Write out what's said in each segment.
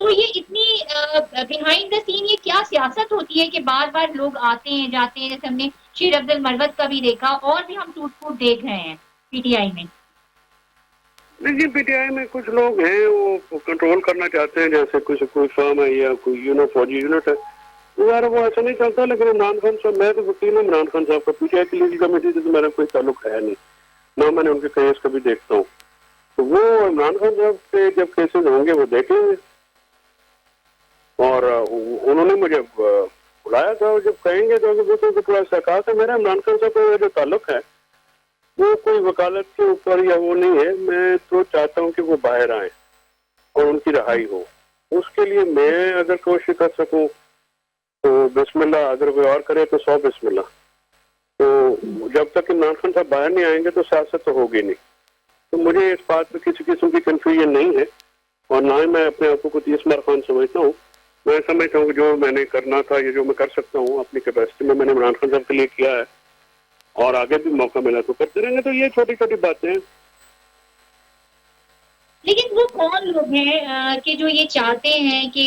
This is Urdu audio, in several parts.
تو یہ اتنی بیہائنڈ دا سین یہ کیا سیاست ہوتی ہے کہ بار بار لوگ آتے ہیں جاتے ہیں، جیسے ہم نے شیر عبد المروت کا بھی دیکھا اور بھی ہم ٹوٹ پھوٹ دیکھ رہے ہیں پی ٹی آئی میں. لیکن پی ٹی آئی میں کچھ لوگ ہیں وہ کنٹرول کرنا چاہتے ہیں، جیسے کوئی فرم ہے یا کوئی فوجی یونٹ ہے، یار وہ ایسا نہیں چلتا. لیکن عمران خان صاحب، میں تو وکیل ہوں عمران خان صاحب کا، پی ٹی آئی کی لیگل کمیٹی سے تو میرا کوئی تعلق ہے نہیں، نہ میں نے ان کے کیس کبھی دیکھتا ہوں. تو وہ عمران خان صاحب کے جب کیسز ہوں گے وہ دیکھیں گے. اور انہوں نے مجھے بلایا تھا، اور جب کہیں گے تو تھوڑا سا کہا تھا میرا عمران خان صاحب کا جو تعلق ہے وہ کوئی وکالت کے اوپر یا وہ نہیں ہے. میں تو چاہتا ہوں کہ وہ باہر آئیں اور ان کی رہائی ہو. اس کے لیے میں اگر کوشش کر سکوں تو بسم اللہ، اگر کوئی اور کرے تو 100 بسم اللہ. تو جب تک عمران خان صاحب باہر نہیں آئیں گے تو سیاست تو ہوگی نہیں. تو مجھے اس بات پہ کسی قسم کی کنفیوژن نہیں ہے، اور نہ ہی میں اپنے آپ کو 30 مار خان سمجھتا ہوں. میں سمجھتا ہوں کہ جو میں نے کرنا تھا یا جو میں کر سکتا ہوں اپنی کیپیسٹی میں نے عمران خان صاحب کے لیے کیا ہے، اور آگے بھی موقع ملا تو کرتے رہیں گے. تو یہ چھوٹی چھوٹی باتیں ہیں. لیکن وہ کون لوگ ہیں کہ جو یہ چاہتے ہیں کہ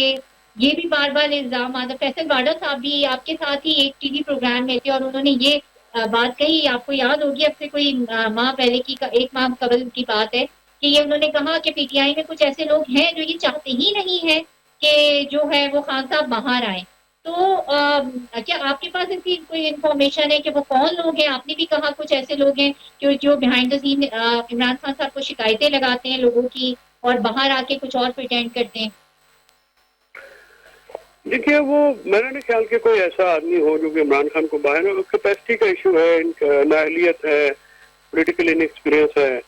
یہ بھی بار بار الزام آتا؟ فیصل واڈا صاحب بھی آپ کے ساتھ ہی ایک ٹی وی پروگرام میں تھے اور انہوں نے یہ بات کہی، آپ کو یاد ہوگی اب سے کوئی ماہ پہلے کی، ایک ماہ قبل کی بات ہے، کہ یہ انہوں نے کہا کہ پی ٹی آئی میں کچھ ایسے لوگ ہیں جو یہ چاہتے ہی نہیں ہیں کہ جو ہے وہ خان صاحب باہر آئیں. تو کیا آپ کے پاس اس کی کوئی انفارمیشن ہے کہ وہ کون لوگ ہیں؟ آپ نے بھی کہا کچھ ایسے لوگ ہیں جو بیہائنڈ دا سین عمران خان صاحب کو شکایتیں لگاتے ہیں لوگوں کی اور باہر آ کے کچھ اور پریٹینڈ کرتے ہیں. دیکھیے، وہ میرا نہیں خیال کہ کوئی ایسا آدمی ہو جو کہ عمران خان کو باہر، کیپیسٹی کا ایشو ہے، ان کا نااہلیت ہے، پولیٹیکل ان ایکسپیرئنس ہے،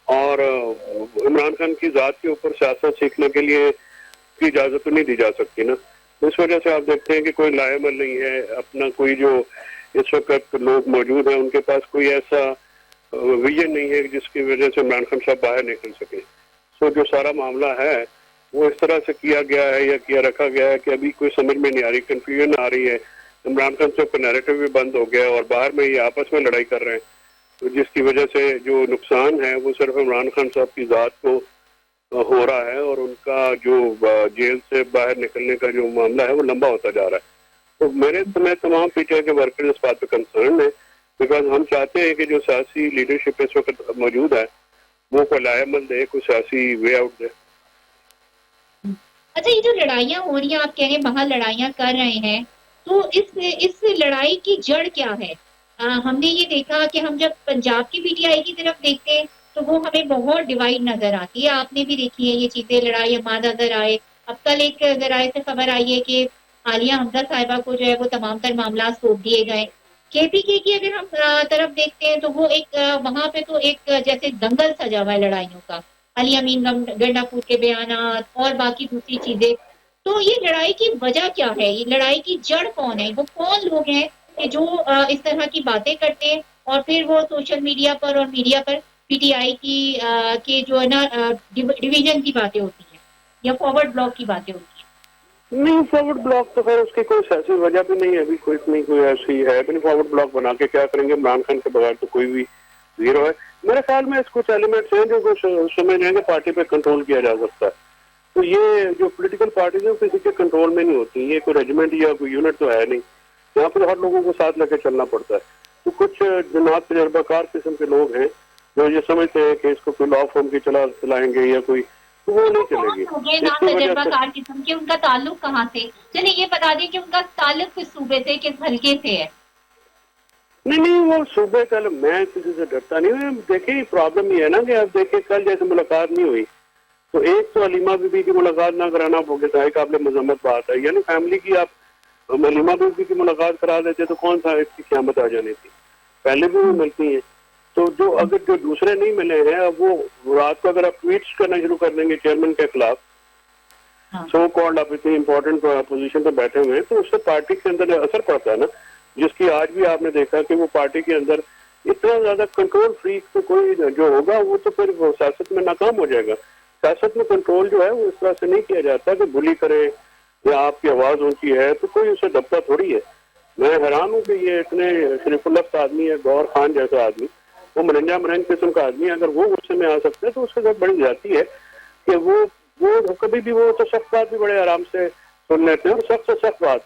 اور عمران خان کی ذات کے اوپر سیاست سیکھنے کے لیے کی اجازت تو نہیں دی جا سکتی نا. اس وجہ سے آپ دیکھتے ہیں کہ کوئی لا عمل نہیں ہے اپنا، کوئی جو اس وقت لوگ موجود ہیں ان کے پاس کوئی ایسا ویژن نہیں ہے جس کی وجہ سے عمران خان صاحب باہر نکل سکے. سو جو سارا معاملہ ہے وہ اس طرح سے کیا گیا ہے یا کیا رکھا گیا ہے کہ ابھی کوئی سمجھ میں نہیں آ رہی، کنفیوژن آ رہی ہے. عمران خان صاحب کا نیریٹو بھی بند ہو گیا اور باہر میں یہ آپس میں لڑائی کر رہے ہیں، تو جس کی وجہ سے جو نقصان ہے وہ صرف عمران خان صاحب کی ذات کو ہو رہا ہے، اور ان کا جو جیل سے باہر نکلنے کا جو معاملہ ہے وہ لمبا ہوتا جا رہا ہے. تو میں تمام پی ٹی آئی کے ورکر اس بات پہ کنسرن ہے، بیکاز ہم چاہتے ہیں کہ جو سیاسی لیڈرشپ اس وقت موجود ہے وہ کوئی لا عمل دے، کوئی سیاسی وے آؤٹ دے. اچھا، یہ جو لڑائیاں ہو رہی ہیں، آپ کہہ رہے ہیں باہر لڑائیاں کر رہے ہیں، تو اس لڑائی کی جڑ کیا ہے؟ ہم نے یہ دیکھا کہ ہم جب پنجاب کی پی ٹی آئی کی طرف دیکھتے ہیں تو وہ ہمیں بہت ڈیوائڈ نظر آتی ہے. آپ نے بھی دیکھی ہے یہ چیزیں، لڑائی مادہ ذرائع. اب کل ایک ذرائع سے خبر آئی ہے کہ عالیہ حمزہ صاحبہ کو جو ہے وہ تمام تر معاملات سونپ دیے گئے. کے پی کے کی اگر ہم طرف دیکھتے ہیں تو وہ ایک وہاں پہ تو ایک جیسے دنگل سجا ہوا ہے لڑائیوں کا، علی امین گنڈا پور کے بیانات اور باقی دوسری چیزیں. تو یہ لڑائی کی وجہ کیا ہے؟ یہ لڑائی کی جڑ کون ہے؟ وہ کون لوگ ہیں کہ جو اس طرح کی باتیں کرتے ہیں اور پھر وہ سوشل میڈیا پر اور media per P T I کی جو ہے نا ڈویژن کی باتیں ہوتی ہیں یا فارورڈ بلاک کی باتیں ہوتی ہیں؟ نہیں، فارورڈ بلاک تو خیر اس کی کوئی سیاسی وجہ بھی نہیں ہے، ابھی کوئی ایسی ہے بھی نہیں. فارورڈ بلاک بنا کے کیا کریں گے؟ عمران خان کے بغیر تو کوئی بھی زیرو ہے. میرے خیال میں اس کچھ ایلیمنٹس ہیں جو کچھ سمجھ رہے ہیں کہ پارٹی پہ کنٹرول کیا جا سکتا ہے. تو یہ جو پولیٹیکل پارٹیز ہیں کسی کے کنٹرول میں نہیں ہوتی. یہ کوئی ریجیمنٹ یا کوئی یونٹ تو ہے نہیں، یہاں پہ ہر لوگوں کو ساتھ لے کے چلنا پڑتا ہے. تو کچھ جناب تجربہ کار قسم کے لوگ ہیں جو یہ سمجھتے ہیں کہ اس کو کوئی لا فارم کی چلائیں گے یا کوئی، تو وہ نہیں چلے گی. اس کی وجہ تجربہ سے کار قسم کے، ان کا تعلق کہاں سے؟ چلیے یہ بتا دیں کہ ان کا تعلق کس صوبے سے، کس حلقے سے ہے؟ نہیں، وہ صوبے کل میں کسی سے ڈرتا نہیں ہوں. دیکھیں پرابلم یہ ہے نا کہ آپ دیکھیں کل جیسے ملاقات نہیں ہوئی تو ایک تو علیمہ بی بی کی ملاقات نہ کرانا بہت قابل مذمت بات ہے. یعنی فیملی کی آپ علیمہ بی بی کی ملاقات کرا دیتے تو کون سا اس کی قیامت آ جانی تھی؟ پہلے بھی وہ ملتی ہیں. تو اگر جو دوسرے نہیں ملے ہیں اب وہ رات کو اگر آپ ٹویٹس کرنا شروع کر دیں گے چیئرمین کے خلاف، سو کالڈ آپ اتنی امپورٹنٹ پوزیشن پہ بیٹھے ہوئے ہیں، تو اس سے پارٹی کے اندر اثر پڑتا ہے نا، جس کی آج بھی آپ نے دیکھا کہ وہ پارٹی کے اندر اتنا زیادہ کنٹرول فریک تو کوئی جو ہوگا وہ تو پھر سیاست میں ناکام ہو جائے گا. سیاست میں کنٹرول جو ہے وہ اس طرح سے نہیں کیا جاتا کہ بلی کرے یا آپ کی آواز اونچی ہے تو کوئی اسے دبتا تھوڑی ہے. میں حیران ہوں کہ یہ اتنے شریف الفظ آدمی ہے، گور خان جیسا آدمی، وہ مرنج قسم کا آدمی ہے، اگر وہ غصے میں آ سکتا ہے تو اس کے ساتھ بڑی جاتی ہے کہ وہ وہ کبھی بھی وہ تو سخت بات بھی بڑے آرام سے سن لیتے ہیں، اور سخت سے سخت بات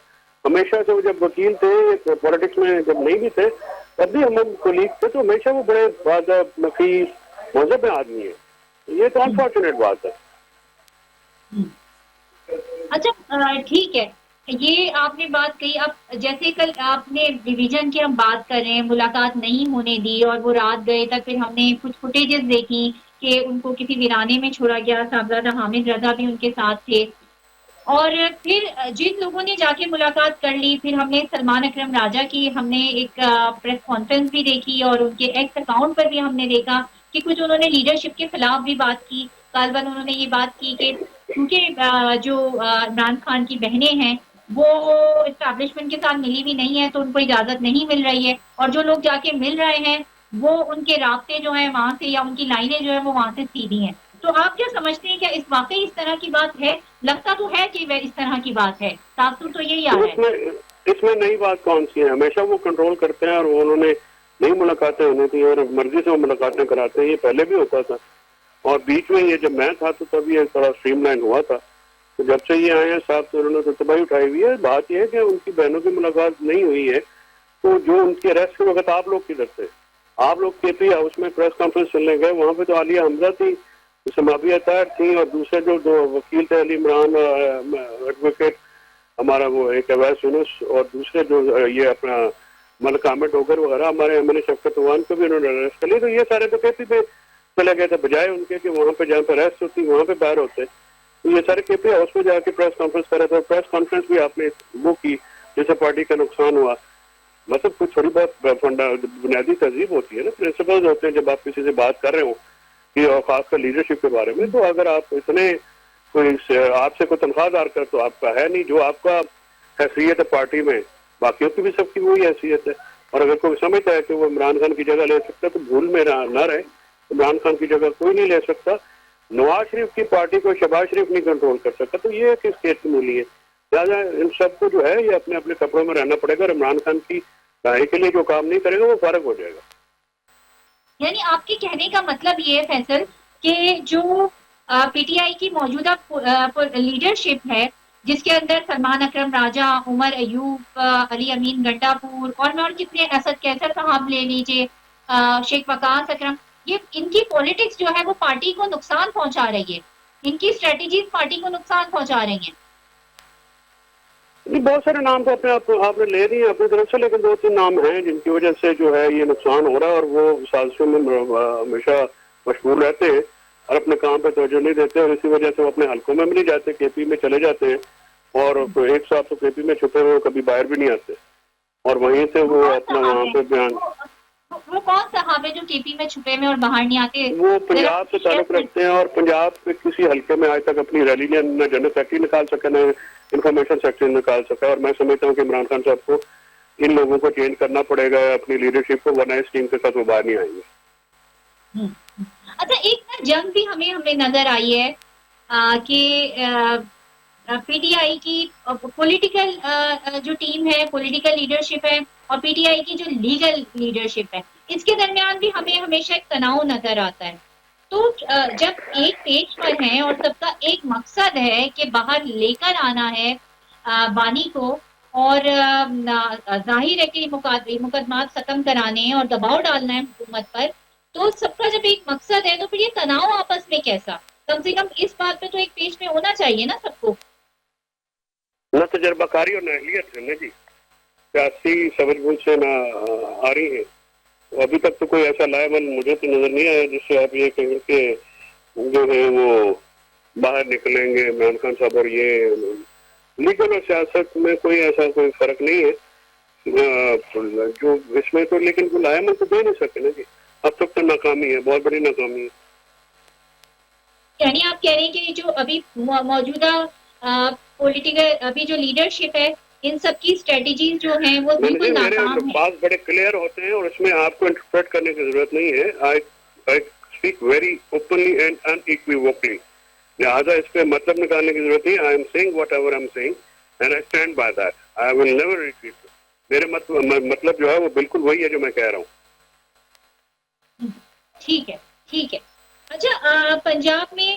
ہمیشہ سے وہ جب وکیل تھے پولیٹکس میں جب نہیں بھی تھے تب بھی ہم کولیگ تھے تو ہمیشہ وہ بڑے باادب نفیس مذہب میں آدمی ہیں. یہ تو انفارچونیٹ بات ہے. اچھا ٹھیک ہے، یہ آپ نے بات کہی. اب جیسے کل آپ نے ڈویژن کی ہم بات کر رہے ہیں، ملاقات نہیں ہونے دی اور وہ رات گئے تک، پھر ہم نے کچھ فوٹیجز دیکھی کہ ان کو کسی ویرانے میں چھوڑا گیا، صاحبزادہ حامد رضا بھی ان کے ساتھ تھے. اور پھر جن لوگوں نے جا کے ملاقات کر لی، پھر ہم نے سلمان اکرم راجہ کی ہم نے ایک پریس کانفرنس بھی دیکھی اور ان کے ایکس اکاؤنٹ پر بھی ہم نے دیکھا کہ کچھ انہوں نے لیڈرشپ کے خلاف بھی بات کی. غالباً انہوں نے یہ بات کی کہ کیونکہ جو عمران خان کی بہنیں ہیں وہ اسٹیبلشمنٹ کے ساتھ ملی بھی نہیں ہے تو ان کو اجازت نہیں مل رہی ہے، اور جو لوگ جا کے مل رہے ہیں وہ ان کے رابطے جو ہیں وہاں سے، یا ان کی لائنیں جو ہیں وہ وہاں سے سیدھی ہیں. تو آپ کیا سمجھتے ہیں، کیا اس واقعی اس طرح کی بات ہے؟ لگتا تو ہے کہ وہ اس طرح کی بات ہے، تاثر تو یہی آ تو رہا ہے. اس میں نئی بات کون سی ہے؟ ہمیشہ وہ کنٹرول کرتے ہیں اور انہوں نے نئی ملاقاتیں ہونے تھیں اور مرضی سے وہ ملاقاتیں کراتے ہیں. یہ پہلے بھی ہوتا تھا اور بیچ میں یہ جب میں تھا تو تب یہ تھوڑا اسٹریم لائن ہوا تھا. تو جب سے یہ آئے ہیں صاحب تو انہوں نے تباہی اٹھائی ہوئی ہے. بات یہ ہے کہ ان کی بہنوں کی ملاقات نہیں ہوئی ہے تو جو ان کی اریسٹ کے وقت آپ لوگ کدھر تھے؟ آپ لوگ کے پی ہاؤس میں پریس کانفرنس چلنے گئے، وہاں پہ تو عالیہ حمزہ تھی، سمابیہ طاہر تھیں، اور دوسرے جو وکیل تھے علی عمران ایڈوکیٹ ہمارا وہ ایک اویس یونس، اور دوسرے جو یہ اپنا ملک احمد ڈوگر وغیرہ ہمارے ایم این اے شفقت عوان کو بھی انہوں نے اریسٹ کر لی. تو یہ سارے تو کے پی پہ چلے گئے تھے بجائے ان کے کہ وہاں پہ جہاں پہ اریسٹ ہوتی وہاں پہ باہر ہوتے. تو یہ سارے کے پی ہاؤس میں جا کے پریس کانفرنس کر رہے تھے. پریس کانفرنس بھی آپ نے وہ کی جس سے پارٹی کا نقصان ہوا. مطلب کچھ تھوڑی بہت بنیادی تہذیب ہوتی ہے نا، پرنسپلز ہوتے ہیں. جب آپ کسی سے بات کر رہے ہوں کہ اور خاص کر لیڈرشپ کے بارے میں، تو اگر آپ اتنے کوئی آپ سے کوئی تنخواہ دار کر تو آپ کا ہے نہیں، جو آپ کا حیثیت ہے پارٹی میں باقیوں کی بھی سب کی وہی حیثیت ہے. اور اگر کوئی سمجھتا ہے کہ وہ عمران خان کی جگہ لے سکتا ہے تو بھول میں نہ رہے. عمران خان کی جگہ کوئی نہیں لے سکتا. نواز شریف کی پارٹی کو شہباز شریف نہیں کنٹرول کر سکتا. تو یہ کس کیس کی مولی ہے؟ لہٰذا ان سب کو جو ہے یہ اپنے اپنے کپڑوں میں رہنا پڑے گا. اور عمران خان کی رہائی کے لیے جو کام نہیں کرے گا وہ فارغ ہو جائے گا. یعنی آپ کے کہنے کا مطلب یہ ہے فیصل کہ جو پی ٹی آئی کی موجودہ لیڈرشپ ہے، جس کے اندر سلمان اکرم راجہ، عمر ایوب، علی امین گنڈا پور اور کتنے، اسد کیسر صاحب لے لیجیے، شیخ وقاص اکرم، یہ ان کی پولیٹکس جو ہے وہ پارٹی کو نقصان پہنچا رہی ہے، ان کی اسٹریٹجیز پارٹی کو نقصان پہنچا رہی ہیں. بہت سارے نام تو اپنے آپ نے لے لیے اپنی طرف سے، لیکن 2-3 نام ہیں جن کی وجہ سے جو ہے یہ نقصان ہو رہا ہے. اور وہ سازشوں میں ہمیشہ مشغول رہتے ہیں اور اپنے کام پہ توجہ نہیں دیتے، اور اسی وجہ سے وہ اپنے حلقوں میں بھی نہیں جاتے، کے پی میں چلے جاتے ہیں. اور ایک ساتھ تو کے پی میں چھپے ہوئے کبھی باہر بھی نہیں آتے، اور وہیں سے وہ اپنا وہاں پہ بیان. وہ کون صاحب ہے جو کے پی میں چھپے میں اور باہر نہیں آتے؟ وہ پنجاب سے تعلق رکھتے ہیں اور پنجاب کے کسی حلقے میں آج تک اپنی ریلی نے نہ جنرل سیکرٹری نکال سکے نہ انفارمیشن سیکرٹری نکال سکا. اور میں سمجھتا ہوں کہ عمران خان صاحب کو ان لوگوں کو چینج کرنا پڑے گا اپنی لیڈرشپ کو، ورنہ اس ٹیم کے ساتھ وہ باہر نہیں آئیں گے. اچھا، ایک جنگ بھی ہمیں نظر آئی ہے کہ پی ٹی آئی کی پولیٹیکل جو ٹیم ہے، پولیٹیکل لیڈرشپ ہے، اور پی ٹی آئی کی جو لیگل لیڈرشپ ہے، اس کے درمیان بھی ہمیں ہمیشہ ایک تناؤ نظر آتا ہے. تو جب ایک پیج پر ہیں اور سب کا ایک مقصد ہے کہ باہر لے کر آنا ہے بانی کو، اور ظاہر ہے کہ مقدمات ختم کرانے ہیں اور دباؤ ڈالنا ہے حکومت پر، تو سب کا جب ایک مقصد ہے تو پھر یہ تناؤ آپس میں کیسا؟ کم سے کم اس بات پہ تو ایک پیج میں ہونا چاہیے نا سب کو. نہ تجربہ کاری اور نہ اہلیت ہے نا جی، سیاسی سمجھ بوجھ سے نہ آ رہی ہے. ابھی تک تو کوئی ایسا لائبل مجھے تو نظر نہیں آیا جس سے آپ یہ کہیں کہ جو ہے وہ باہر نکلیں گے عمران خان صاحب. اور یہ لیگل اور سیاست میں کوئی ایسا کوئی فرق نہیں ہے جو اس میں تو، لیکن کوئی لائبل تو دے نہیں سکے نا جی. اب تک تو ناکامی ہے، بہت بڑی ناکامی ہے. یعنی آپ کہہ رہے ہیں کہ جو ابھی موجودہ پولیٹیکل ابھی جو لیڈرشپ ہے، ان سب کی اسٹریٹجیز جو ہیں وہ بالکل میرے ناکام ہے. بات بڑے کلیئر ہوتے ہیں اور اس میں آپ کو انٹرپریٹ کرنے کی ضرورت نہیں ہے. I speak very openly and unequivocally. لہٰذا اس پہ مطلب نکالنے کی ضرورت نہیں. I am saying whatever I am saying and I stand by that. I will never repeat it. میرے مطلب جو ہے وہ بالکل وہی ہے جو میں کہہ رہا ہوں. ٹھیک ہے. اچھا، پنجاب میں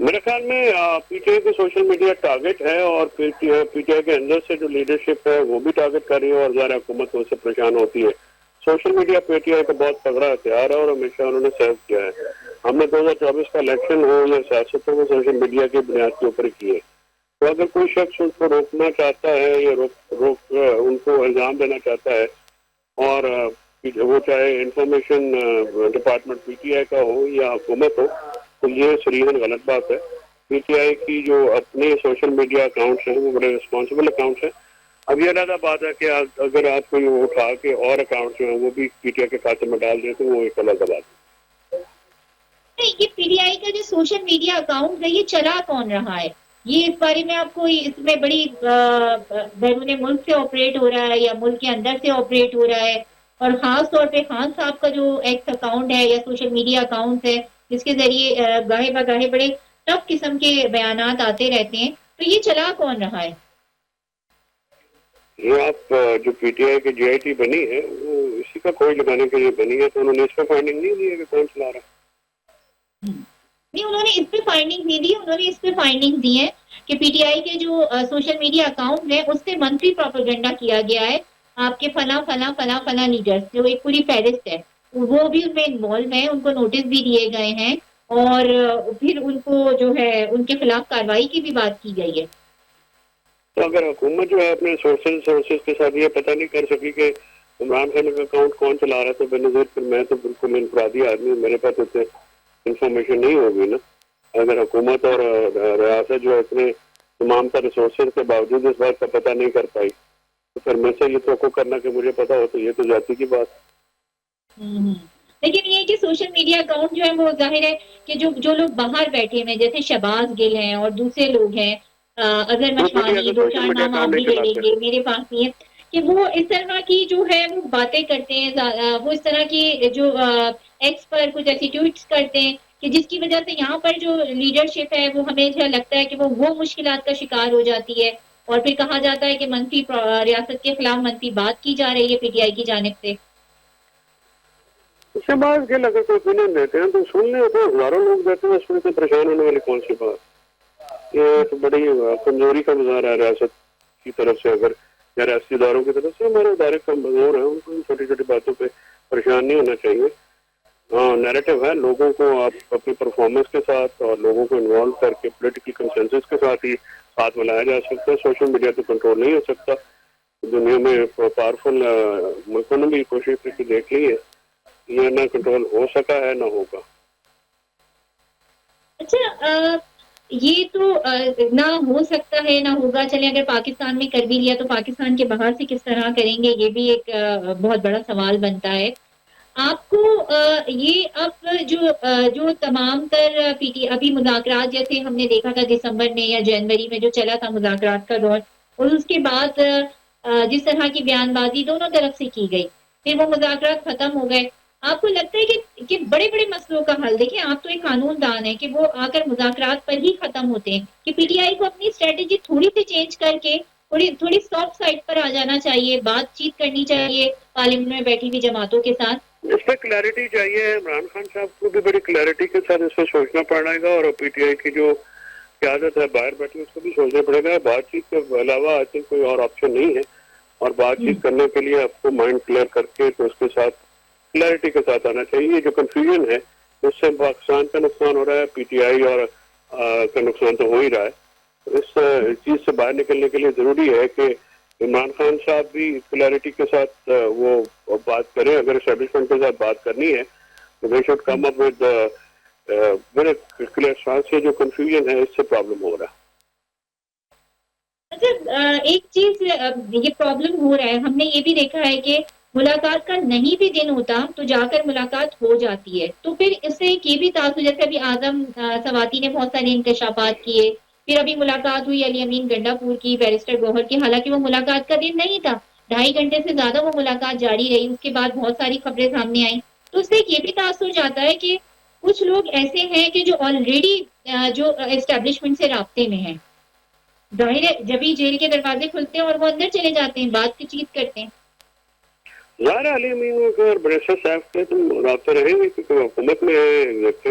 میرے خیال میں پی ٹی آئی کے سوشل میڈیا ٹارگٹ ہے، اور پی ٹی آئی کے اندر سے جو لیڈرشپ ہے وہ بھی ٹارگٹ کر رہی ہے، اور ظاہر حکومت اس سے پریشان ہوتی ہے. Social media P T I کا بہت تگڑا ہتھیار ہے اور ہمیشہ انہوں نے سیو کیا ہے. ہم نے 2024 کا الیکشن ہو یا سیاست ہو، وہ سوشل میڈیا کی بنیاد کے اوپر کیے. تو اگر کوئی شخص ان کو روکنا چاہتا ہے یا روک ان کو الزام دینا چاہتا ہے، اور وہ چاہے information department P T I کا ہو یا حکومت ہو، تو یہ صریحاً غلط بات ہے. پی ٹی آئی کی جو اپنے سوشل میڈیا اکاؤنٹس ہیں وہ بڑے رسپانسبل اکاؤنٹس ہیں. اب یہ علیحدہ بات ہے کہ اگر آپ کوئی اٹھا کے اور اکاؤنٹ جو ہیں وہ بھی پی ٹی آئی کے کھاتے میں ڈال دیں تو وہ ایک علیحدہ بات ہے. یہ پی ڈی آئی کا جو سوشل میڈیا اکاؤنٹ ہے یہ چلا کون رہا ہے؟ یہ اس بارے میں آپ کو اس میں بڑی بیرون ملک سے آپریٹ ہو رہا ہے یا ملک کے اندر سے آپریٹ ہو رہا ہے؟ اور خاص طور پہ خان صاحب کا جو ایکس اکاؤنٹ ہے یا سوشل میڈیا اکاؤنٹ ہے جس کے ذریعے گاہے بگاہے بڑے ٹف قسم کے بیانات آتے رہتے ہیں، تو یہ چلا کون رہا ہے؟ یہ آپ جو پی ٹی آئی کی جی آئی ٹی بنی ہے وہ اسی کا کوئی لگانے کے لیے بنی ہے، تو انہوں نے اس پہ فائنڈنگ نہیں دی ہے کہ کون چلا رہا ہے. نہیں، انہوں نے اس پہ فائنڈنگ نہیں دی، انہوں نے اس پہ فائنڈنگ دی ہے کہ پی ٹی آئی کے جو سوشل میڈیا اکاؤنٹ ہے اس سے منفی پروپیگنڈا کیا گیا ہے. آپ کے فلاں فلاں فلاں فلاں لیڈرز جو ایک پوری فہرست ہے وہ بھی ان میں انوالو ہیں، ان کو نوٹس بھی دیے گئے ہیں، اور پھر ان کو جو ہے ان کے خلاف کارروائی کی بھی بات کی گئی ہے. تو اگر حکومت جو ہے اپنے سورسز کے ساتھ یہ پتہ نہیں کر سکی کہ عمران خان کا اکاؤنٹ کون چلا رہا ہے، تو بے نظیر پھر میں تو بالکل انفرادی آدمی ہوں، میرے پاس اتنے انفارمیشن نہیں ہوگی نا. اگر حکومت اور ریاست جو اتنے تمام تر ریسورسز کے باوجود اس بات کا پتہ نہیں کر پائی، تو پھر میں سے یہ توقع کرنا کہ مجھے پتا ہو تو یہ تو جاتی کی بات. لیکن یہ کہ سوشل میڈیا اکاؤنٹ جو ہے وہ ظاہر ہے کہ جو لوگ باہر بیٹھے ہوئے جیسے شہباز گل ہیں اور دوسرے لوگ ہیں، اظہر وہ پی ٹی آئی مشوانی، کا دو سوشل چار میڈیا نام آپ اکاؤنٹ بھی نہیں لے لیں چلاتے. گے، میرے پاس بھی ہے کہ وہ اس طرح کی جو ہے وہ باتیں کرتے ہیں، وہ اس طرح کی جو ایکس پر کچھ ایٹیٹیوڈس کرتے ہیں کہ جس کی وجہ سے یہاں پر جو لیڈرشپ ہے وہ ہمیں لگتا ہے کہ وہ مشکلات کا شکار ہو جاتی ہے، اور پھر کہا جاتا ہے کہ منفی ریاست کے خلاف منفی بات کی جا رہی ہے پی ٹی آئی کی جانب سے. شہباز گل اگر کوئی اوپینین دیتے ہیں تو سن لیں، تو ہزاروں لوگ دیتے ہیں، اس میں سے پریشان ہونے والی کون سی بات. یہ تو بڑی کمزوری کا مظاہرہ ہے ریاست کی طرف سے، اگر یا ریاستی اداروں کی طرف سے. ہمارے ادارے کمزور ہیں، ان کو چھوٹی چھوٹی باتوں پہ پریشان نہیں ہونا چاہیے. نیریٹو ہے، لوگوں کو آپ اپنی پرفارمنس کے ساتھ اور لوگوں کو انوالو کر کے پولیٹیکل کنسنسس کے ساتھ ہی ساتھ ملایا جا سکتا ہے. سوشل میڈیا تو کنٹرول نہیں ہو سکتا. دنیا میں پاورفل ملکوں نے بھی کوشش کی دیکھ لی ہے، یہ نہ کنٹرول ہو سکا ہے نہ ہوگا. اچھا، یہ تو نہ ہو سکتا ہے نہ ہوگا، چلیں اگر پاکستان میں کر بھی لیا تو پاکستان کے باہر سے کس طرح کریں گے، یہ بھی ایک بہت بڑا سوال بنتا ہے. آپ کو یہ اب جو تمام تر ابھی مذاکرات جیسے ہم نے دیکھا تھا دسمبر میں یا جنوری میں جو چلا تھا مذاکرات کا دور، اور اس کے بعد جس طرح کی بیان بازی دونوں طرف سے کی گئی، پھر وہ مذاکرات ختم ہو گئے. آپ کو لگتا ہے کہ بڑے بڑے مسئلوں کا حل، دیکھیں آپ تو ایک قانون دان ہے، کہ وہ آ کر مذاکرات پر ہی ختم ہوتے ہیں، کہ پی ٹی آئی کو اپنی اسٹریٹجی تھوڑی سی چینج کر کے تھوڑی سافٹ سائڈ پر آ جانا چاہیے، بات چیت کرنی چاہیے پارلیمنٹ میں بیٹھی ہوئی جماعتوں کے ساتھ. اس پہ کلیئرٹی چاہیے. عمران خان صاحب کو بھی بڑی کلیئرٹی کے ساتھ اس پہ سوچنا پڑے گا، اور پی ٹی آئی کی جو قیادت ہے باہر بیٹھی اس کو بھی سوچنا پڑے گا. بات چیت کے علاوہ آئی تھنک کوئی اور آپشن نہیں ہے، اور بات چیت کرنے کے لیے آپ کو مائنڈ کلیئر کر کے تو اس کے ساتھ کلیئرٹی کے ساتھ آنا چاہیے. یہ جو کنفیوژن ہے اس سے پاکستان کا نقصان ہو رہا ہے، پی ٹی آئی اور کا نقصان تو ہو ہی رہا ہے. اس چیز سے باہر نکلنے کے لیے ضروری ہے کہ عمران خان صاحب بھی کلیئرٹی کے ساتھ وہ بات کریں. اگر اسٹیبلشمنٹ کے ساتھ بات کرنی ہے تو they should come up with very clear stance. یہ جو کنفیوژن ہے اس سے پرابلم ہو رہا ہے. اچھا، ایک چیز یہ پرابلم ہو رہا ہے، ہم نے یہ بھی دیکھا ہے کہ ملاقات کا نہیں بھی دن ہوتا تو جا کر ملاقات ہو جاتی ہے، تو پھر اس سے ایک یہ بھی تاثر، جیسے ابھی اعظم سواتی نے بہت سارے انکشافات کیے، پھر ابھی ملاقات ہوئی علی امین گنڈا پور کی بیرسٹر گوہر کی، حالانکہ وہ ملاقات کا دن نہیں تھا، 2.5 گھنٹے سے زیادہ وہ ملاقات جاری رہی، اس کے بعد بہت ساری خبریں سامنے آئیں. تو اس سے ایک یہ بھی تاثر جاتا ہے کہ کچھ لوگ ایسے ہیں کہ جو آلریڈی جو اسٹیبلشمنٹ سے رابطے میں ہیں، ظاہر ہے جبھی جیل کے دروازے کھلتے ہیں اور وہ اندر چلے جاتے ہیں، بات چیت کرتے ہیں. ظاہر علی امین اور بریسٹر صاحب کے تم رابطے رہیں گے کیونکہ حکومت میں ہے، ایگزیکٹو